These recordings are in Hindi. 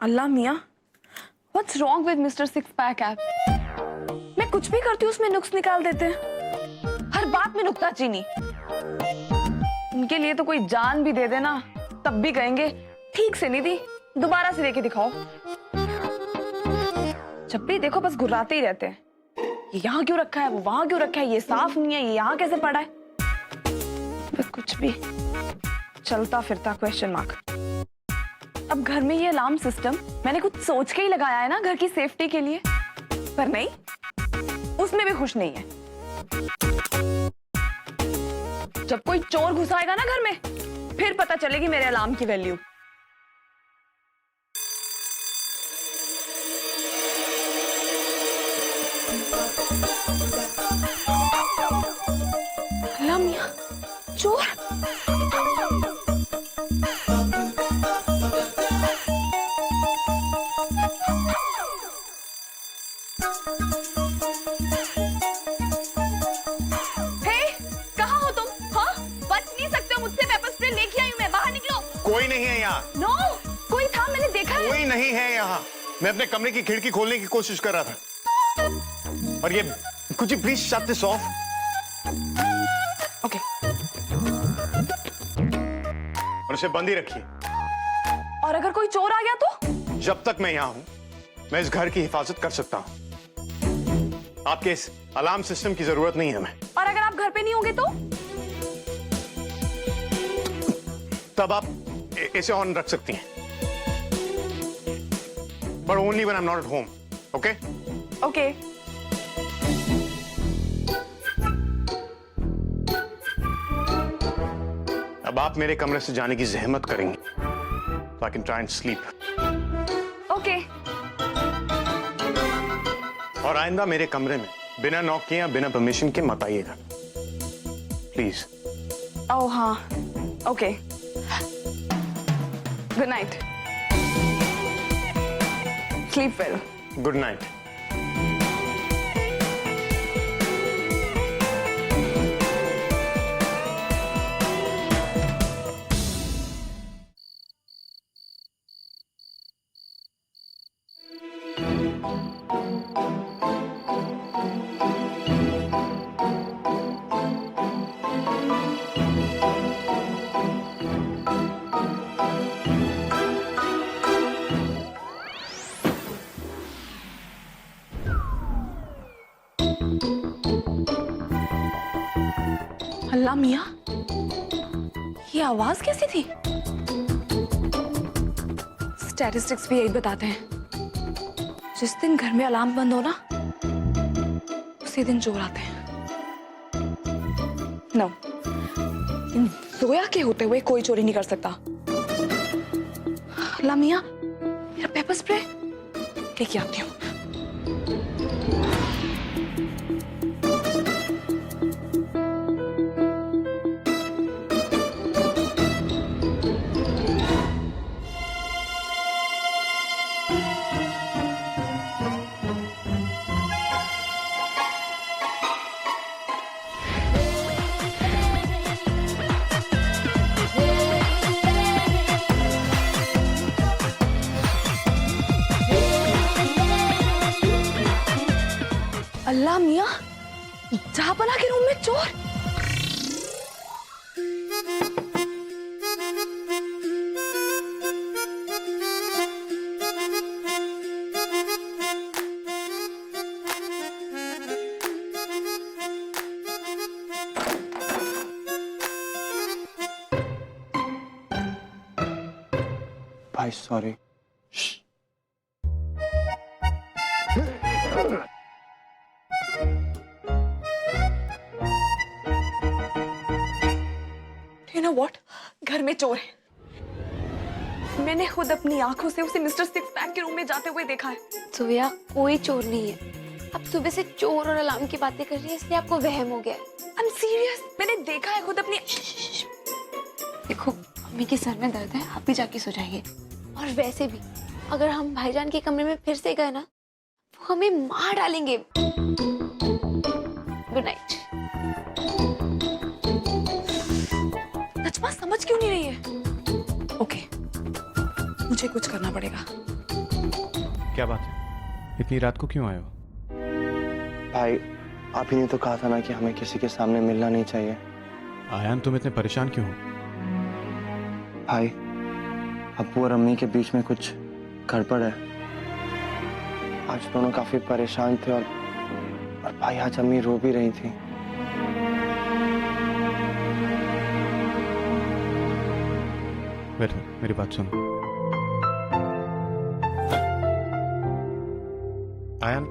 अल्लाह मियाँ, what's wrong with mister six pack abs? मैं कुछ भी करती हूँ उसमें नुक्स निकाल देते हैं, हर बात में नुक्ताचीनी। उनके लिए तो कोई जान भी दे देना तब भी कहेंगे ठीक से नहीं दी, दोबारा से देके दिखाओ। जब भी देखो बस घुर्राते ही रहते हैं, ये यहाँ क्यों रखा है, वो वहां क्यों रखा है, ये साफ नहीं है, ये यहाँ कैसे पड़ा है। बस कुछ भी चलता फिरता क्वेश्चन मार्क। अब घर में ये अलार्म सिस्टम मैंने कुछ सोच के ही लगाया है ना, घर की सेफ्टी के लिए, पर नहीं, उसमें भी खुश नहीं है। जब कोई चोर घुसाएगा ना घर में, फिर पता चलेगी मेरे अलार्म की वैल्यू। अल्लाह मियां, चोर! कोई नहीं है यहाँ। नो, कोई था, मैंने देखा है। कोई नहीं है यहाँ। मैं अपने कमरे की खिड़की खोलने की कोशिश कर रहा था। और ये कुछ please shut this of. Okay. और उसे बंद ही रखिए। और अगर कोई चोर आ गया तो? जब तक मैं यहाँ हूँ, मैं इस घर की हिफाजत कर सकता हूँ। आपके इस अलार्म सिस्टम की जरूरत नहीं है हमें। और अगर आप घर पे नहीं होंगे तो? तब आप इसे ऑन रख सकती हैं। But only when I'm not at home. Okay? Okay. अब आप मेरे कमरे से जाने की जहमत करेंगी, so I can try and sleep. Okay. और आइंदा मेरे कमरे में बिना नॉक किए या बिना परमिशन के मत आइएगा, प्लीज। Oh हाँ. Okay. Good night. Sleep well. Good night. अल्लाह मियाँ, ये आवाज कैसी थी? स्टैटिस्टिक्स भी यही बताते हैं, जिस दिन घर में अलार्म बंद हो ना, उसी दिन चोर आते हैं। नो, इन जोया के होते हुए कोई चोरी नहीं कर सकता। अल्लाह मियाँ, मेरा पेपर स्प्रे लेके आती हूँ। अल्लाह मियाँ, जहापना के रूम में चोर! भाई सॉरी। You know what? घर में चोर है। मैंने खुद अपनी आंखों से उसे मिस्टर सिक्स पैक के रूम में जाते हुए देखा है। जोया, कोई चोर नहीं है। अब सुबह से चोर और अलार्म की बातें कर रही है, इसलिए आपको वहम हो गया है। I'm serious, मैंने देखा है खुद अपनी। देखो, अम्मी के सर में दर्द है, आप भी जाके सो जाइए। और वैसे भी अगर हम भाईजान के कमरे में फिर से गए ना, वो हमें मार डालेंगे। Good night. नजमा समझ क्यों नहीं रही है? ओके, मुझे कुछ करना पड़ेगा। क्या बात है, इतनी रात को क्यों आए हो? भाई, आप ही ने तो कहा था ना कि हमें किसी के सामने मिलना नहीं चाहिए। आयान, तुम इतने परेशान क्यों हो? भाई, अब्बू और अम्मी के बीच में कुछ गड़बड़ है। आज दोनों काफी परेशान थे और भाई आज अम्मी रो भी रही थी। बैठो, मेरी बात सुनो। आयान,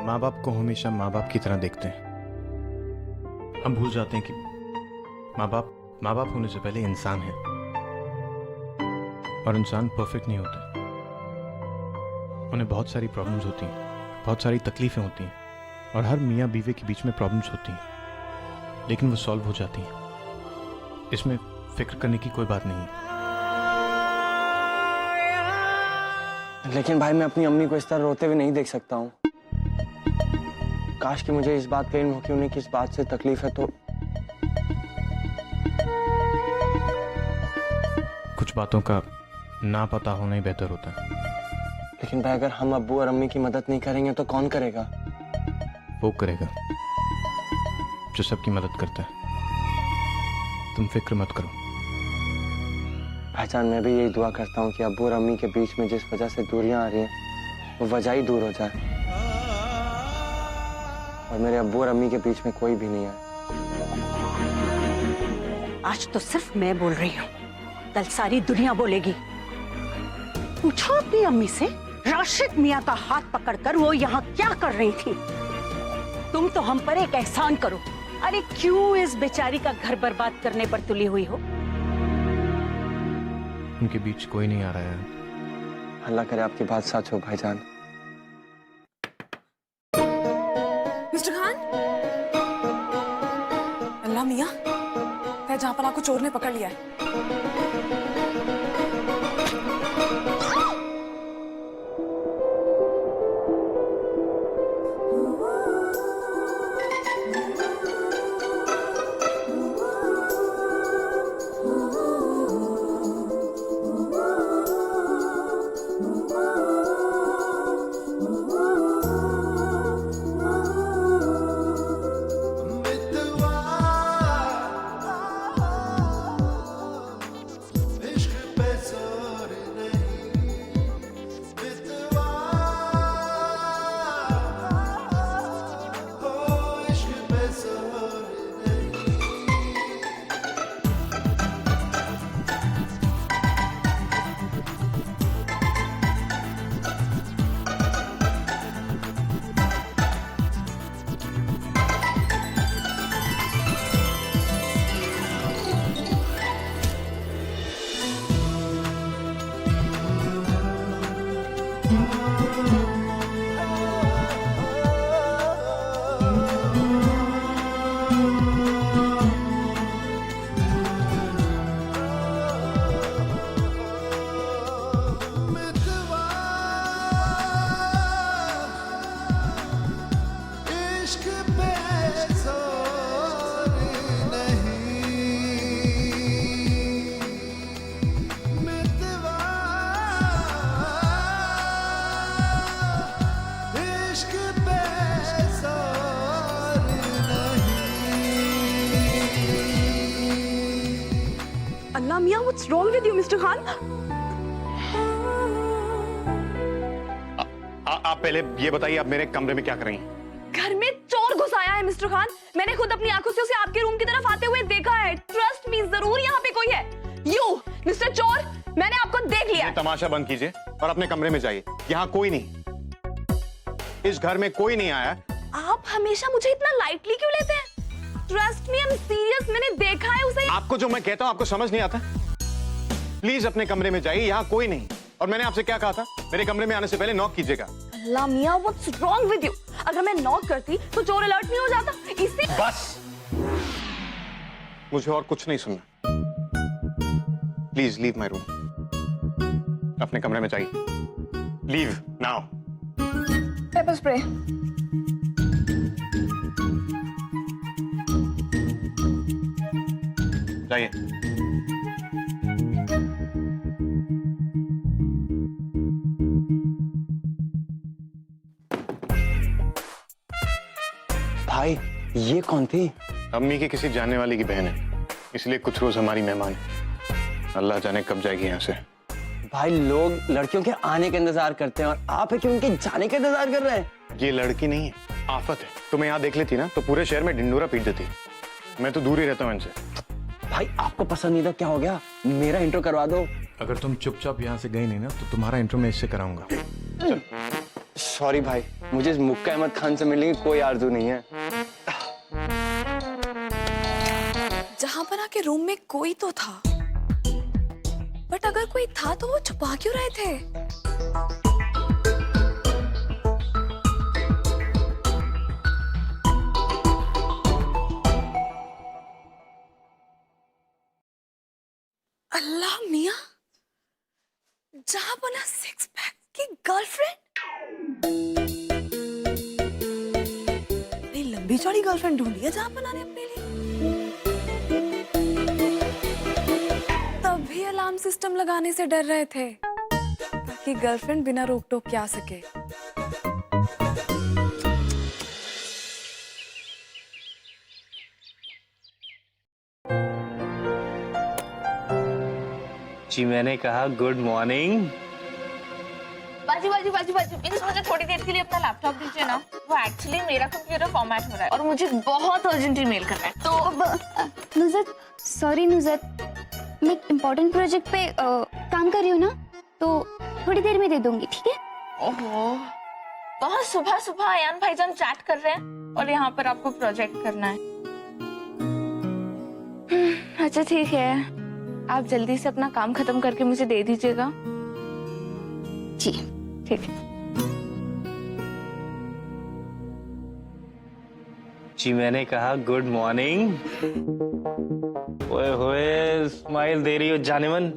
माँ बाप को हमेशा माँ बाप की तरह देखते हैं। हम भूल जाते हैं कि माँ बाप होने से पहले इंसान है, और इंसान परफेक्ट नहीं होते। उन्हें बहुत सारी प्रॉब्लम्स होती हैं, बहुत सारी तकलीफें होती हैं, और हर मियाँ बीवी के बीच में प्रॉब्लम्स होती हैं, लेकिन वो सॉल्व हो जाती हैं। इसमें फिक्र करने की कोई बात नहीं है। लेकिन भाई, मैं अपनी अम्मी को इस तरह रोते हुए नहीं देख सकता हूँ। काश कि मुझे इस बात का इल्म हो कि उन्हें किस बात से तकलीफ है। तो कुछ बातों का ना पता होना ही बेहतर होता है। लेकिन भाई, अगर हम अब्बू और अम्मी की मदद नहीं करेंगे तो कौन करेगा? वो करेगा जो सबकी मदद करता है। तुम फिक्र मत करो। भाईजान, मैं भी यही दुआ करता हूँ कि अब्बू और अम्मी के बीच में जिस वजह से दूरियां आ रही हैं वो वजह ही दूर हो जाए, और मेरे अब्बू और अम्मी के बीच में कोई भी नहीं आए। आज तो सिर्फ मैं बोल रही हूँ, कल सारी दुनिया बोलेगी। पूछो अपनी अम्मी से, राशिद मियाँ का हाथ पकड़कर वो यहाँ क्या कर रही थी। तुम तो हम पर एक एहसान करो। अरे क्यों इस बेचारी का घर बर्बाद करने पर तुली हुई हो? उनके बीच कोई नहीं आ रहा है। अल्लाह करे आपकी बात सच हो भाईजान। मिस्टर खान, अल्लाह मियाँ, जहाँ पर आपको चोर ने पकड़ लिया है। अल्लाह मियाँ, what's wrong with you, Mr. Khan? आप पहले ये बताइए, आप मेरे कमरे में क्या कर रही हैं? घर में चोर घुस आया है मिस्टर खान। मैंने खुद अपनी आंखों से उसे आपके रूम की तरफ आते हुए देखा है। ट्रस्ट मी, जरूर यहाँ पे कोई है। यू मिस्टर चोर, मैंने आपको देख लिया। ये तमाशा बंद कीजिए और अपने कमरे में जाइए। यहाँ कोई नहीं, इस घर में कोई नहीं आया। आप हमेशा मुझे इतना लाइटली क्यों लेते हैं? Trust me, I am serious. मैंने देखा है उसे। आपको जो मैं कहता हूँ आपको समझ नहीं आता? प्लीज अपने कमरे में जाइए, यहाँ कोई नहीं। और मैंने आपसे क्या कहा था? मेरे कमरे में आने से पहले नॉक कीजिएगा। अल्लाह मियाँ, व्हाट्स रॉन्ग विद यू? अगर मैं नॉक करती तो चोर अलर्ट नहीं हो जाता? इसी बस, मुझे और कुछ नहीं सुनना। Please leave my room. अपने कमरे में जाइए। Leave now. Paper spray. जाइए। भाई ये कौन थी? अम्मी की किसी जानने वाली की बहन है, इसलिए कुछ रोज हमारी मेहमान है। अल्लाह जाने कब जाएगी यहाँ से। भाई लोग लड़कियों के आने का इंतजार करते हैं और आप है कि उनके जाने का इंतजार कर रहे हैं। ये लड़की नहीं है, आफत है। तुम्हें यहाँ देख लेती ना तो पूरे शहर में ढिंडोरा पीट देती। मैं तो दूर ही रहता हूँ इनसे। भाई आपको पसंद नहीं था, क्या हो गया? मेरा इंट्रो करवा दो। अगर तुम चुपचाप यहाँ से गई नहीं ना तो तुम्हारा इंट्रो मैं इससे कराऊंगा। सॉरी भाई, मुझे मुक्का अहमद खान से मिलने की कोई आरज़ू नहीं है। जहां पर आके रूम में कोई तो था, बट अगर कोई था तो वो छुपा क्यों रहे थे? अल्लाह मियां, जहां बना सिक्स पैक की गर्लफ्रेंड। नहीं, लंबी चौड़ी गर्लफ्रेंड ढूंढी है जहां बनाने अपने लिए। तभी अलार्म सिस्टम लगाने से डर रहे थे ताकि गर्लफ्रेंड बिना रोक टोक के आ सके। जी मैंने कहा गुड मॉर्निंग। बाजू बाजू बाजू बाजू प्लीज मुझे थोड़ी देर के लिए अपना लैपटॉप दीजिए ना। वो एक्चुअली मेरा कंप्यूटर फॉर्मेट हो रहा है और मुझे बहुत अर्जेंट ईमेल करना है। तो नुज़त, सॉरी नुज़त, मैं एक इम्पोर्टेंट प्रोजेक्ट पे काम कर रही हूँ ना, तो थोड़ी देर में दे दूंगी, ठीक है? ओहो, बहुत सुबह सुबह अयान भाईजान चैट कर रहे हैं और यहाँ पर आपको प्रोजेक्ट करना है। अच्छा ठीक है, आप जल्दी से अपना काम खत्म करके मुझे दे दीजिएगा। जी ठीक है। जी मैंने कहा गुड मॉर्निंग। ओए होए, स्माइल दे रही हो जानेमन।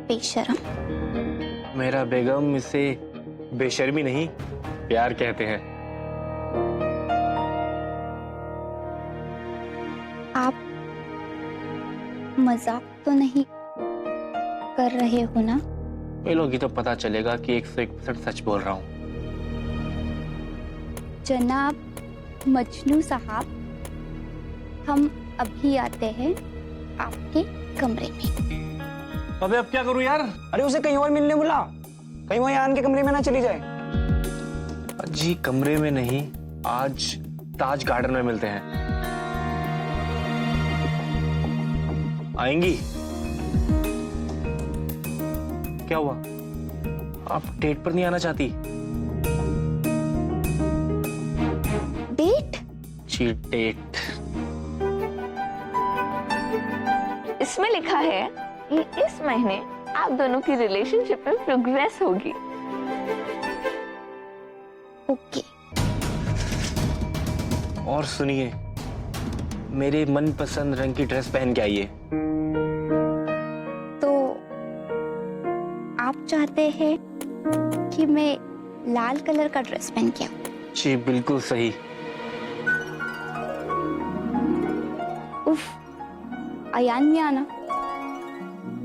बेशरम। मेरा बेगम इसे बेशर्मी नहीं प्यार कहते हैं। आप मजाक तो नहीं कर रहे हो ना? मिलोगी तो पता चलेगा कि 101% सच बोल रहा हूँ। जनाब मजनू साहब, हम अभी आते हैं आपके कमरे में। अबे अब क्या करूं यार? अरे उसे कहीं और मिलने बुला, कहीं वहीं आन के कमरे में ना चली जाए। जी कमरे में नहीं, आज ताज गार्डन में मिलते हैं। आएंगी? क्या हुआ, आप डेट पर नहीं आना चाहती? डेट? जी डेट। इसमें लिखा है कि इस महीने आप दोनों की रिलेशनशिप में प्रोग्रेस होगी। ओके। और सुनिए, मेरे मनपसंद रंग की ड्रेस पहन के आइए। तो आप चाहते हैं कि मैं लाल कलर का ड्रेस पहन के आऊं? जी बिल्कुल सही। उफ, अयान मियां ना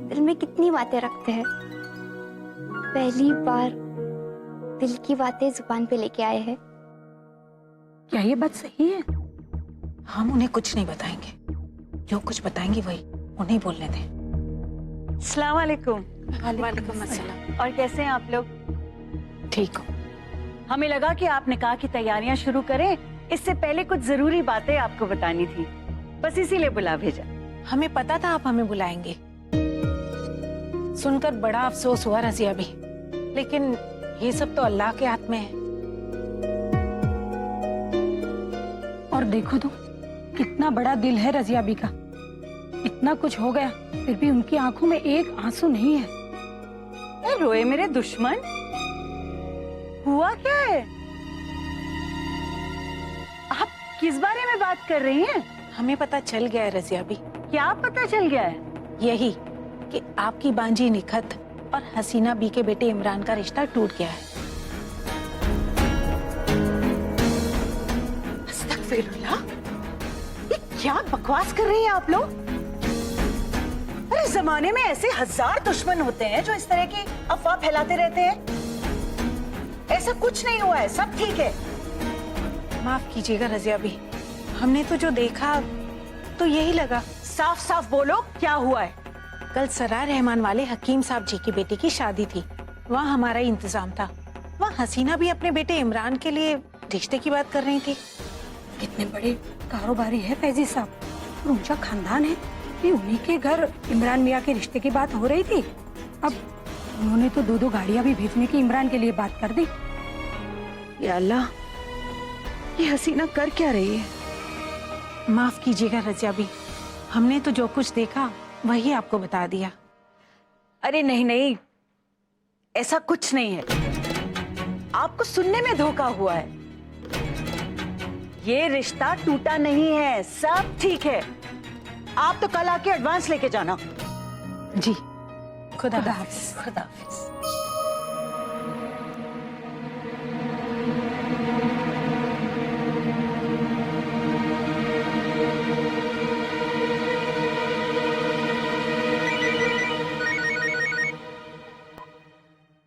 दिल में कितनी बातें रखते हैं। पहली बार दिल की बातें जुबान पे लेके आए हैं। क्या ये बात सही है? हम उन्हें कुछ नहीं बताएंगे, जो कुछ बताएंगे वही उन्हें बोलने दें। अस्सलाम वालेकुम। वालेकुम अस्सलाम। और कैसे हैं आप लोग? ठीक हो? हमें लगा कि आप निकाह की तैयारियां शुरू करें, इससे पहले कुछ जरूरी बातें आपको बतानी थी, बस इसीलिए बुला भेजा। हमें पता था आप हमें बुलाएंगे। सुनकर बड़ा अफसोस हुआ रजिया भी, लेकिन ये सब तो अल्लाह के हाथ में है। और देखो तो कितना बड़ा दिल है रजिया बी का। इतना कुछ हो गया फिर भी उनकी आंखों में एक आंसू नहीं है। ए, रोए मेरे दुश्मन, हुआ क्या है? आप किस बारे में बात कर रही हैं? हमें पता चल गया है रजिया भी। क्या पता चल गया है? यही कि आपकी बांजी निखत और हसीना बी के बेटे इमरान का रिश्ता टूट गया है। अस्तगफिरुल्लाह, ये क्या बकवास कर रही हैं आप लोग? अरे अरे इस जमाने में ऐसे 1000 दुश्मन होते हैं जो इस तरह की अफवाह फैलाते रहते हैं। ऐसा कुछ नहीं हुआ है, सब ठीक है। माफ कीजिएगा रजिया भी, हमने तो जो देखा तो यही लगा। साफ साफ बोलो, क्या हुआ है? कल सराय रहमान वाले हकीम साहब जी की बेटी की शादी थी, वहाँ हमारा इंतजाम था। वहाँ हसीना भी अपने बेटे इमरान के लिए रिश्ते की बात कर रही थी। कितने बड़े कारोबारी है फैजी साहब, और ऊंचा खानदान है कि उन्हीं के घर इमरान मियाँ के रिश्ते की बात हो रही थी। अब उन्होंने तो 2-2 गाड़ियां भी भेजने की इमरान के लिए बात कर दी। या अल्लाह, ये हसीना कर क्या रही है? माफ कीजिएगा रजिया भी, हमने तो जो कुछ देखा वही आपको बता दिया। अरे नहीं नहीं, ऐसा कुछ नहीं है। आपको सुनने में धोखा हुआ है। ये रिश्ता टूटा नहीं है, सब ठीक है। आप तो कल आके एडवांस लेके जाना। जी, खुदा खुदा हाफिज। खुदा हाफिज।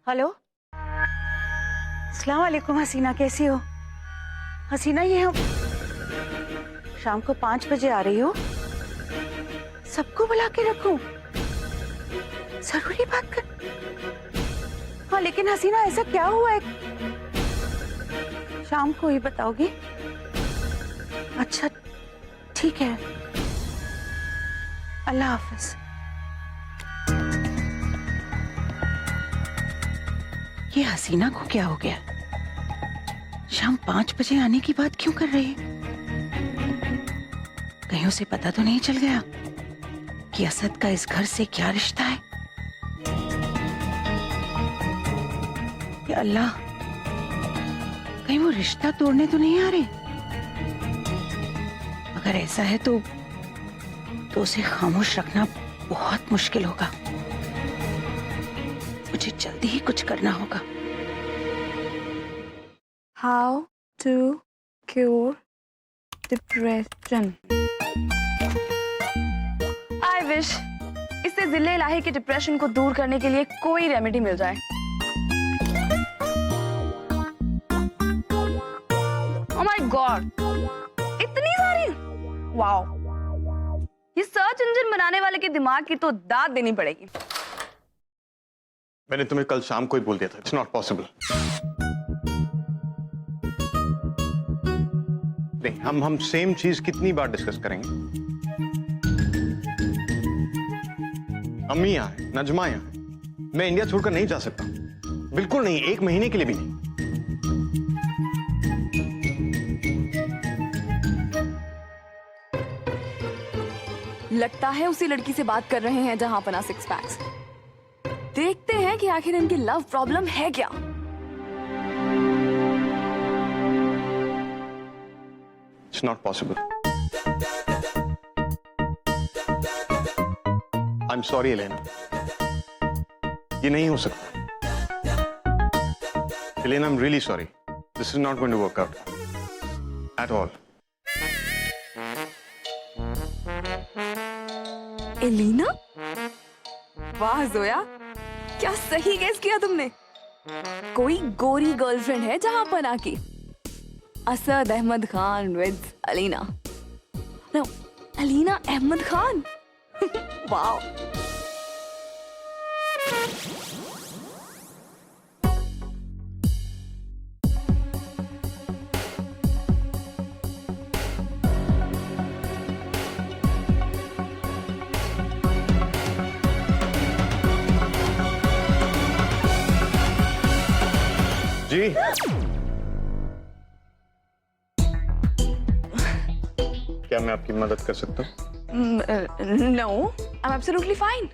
हेलो, अस्सलाम वालेकुम हसीना, कैसी हो? हसीना, ये हम शाम को 5 बजे आ रही हो। सबको बुला के रखूं? जरूरी बात कर। हाँ लेकिन हसीना, ऐसा क्या हुआ है? शाम को ही बताओगी? अच्छा ठीक है, अल्लाह हाफिज। ये हसीना को क्या हो गया? शाम 5 बजे आने की बात क्यों कर रही है? कहीं उसे पता तो नहीं चल गया कि असद का इस घर से क्या रिश्ता है? या अल्लाह, कहीं वो रिश्ता तोड़ने तो नहीं आ रहे? अगर ऐसा है तो उसे खामोश रखना बहुत मुश्किल होगा। मुझे जल्दी ही कुछ करना होगा। How to cure depression? I wish इससे जिले इलाही के डिप्रेशन को दूर करने के लिए कोई रेमेडी मिल जाए। Oh my God! इतनी सारी! वाओ! ये सर्च इंजन बनाने वाले के दिमाग की तो दाद देनी पड़ेगी। मैंने तुम्हें कल शाम को ही बोल दिया था, इट्स नॉट पॉसिबल। नहीं, हम सेम चीज कितनी बार डिस्कस करेंगे? अम्मी यहाँ है, नजमा यहाँ है। मैं इंडिया छोड़कर नहीं जा सकता, बिल्कुल नहीं, 1 महीने के लिए भी नहीं। लगता है उसी लड़की से बात कर रहे हैं जहां अपना 6 पैक्स। देखते हैं कि आखिर इनकी लव प्रॉब्लम है क्या। It's not possible. I am sorry Elena, ये नहीं हो सकता। Elena, I am really sorry, this is not going to work out at all. Elena? वाह जोया, क्या सही गेस किया तुमने। कोई गोरी गर्लफ्रेंड है जहां पना की। Asad Ahmed Khan with Alina. No, Alina Ahmed Khan. Wow. जी, क्या मैं आपकी मदद कर सकता हूँ? No, I am absolutely fine.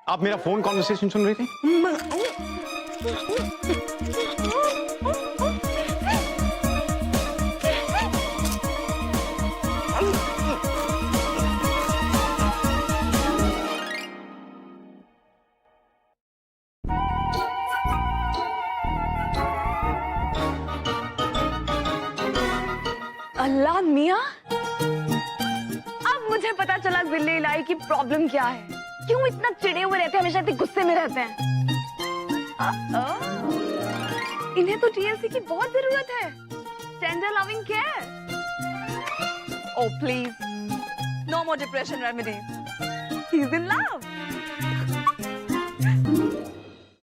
आप मेरा फोन कॉन्वर्सेशन सुन रही थी? अल्लाह मियाँ, अब मुझे पता चला बिल्ली लाई की प्रॉब्लम क्या है, क्यों इतना चिड़े हुए रहते हैं, हमेशा इतने गुस्से में रहते हैं। इन्हें तो टीएलसी की बहुत जरूरत है, tender loving care. Oh please, no more depression remedies. He's in love.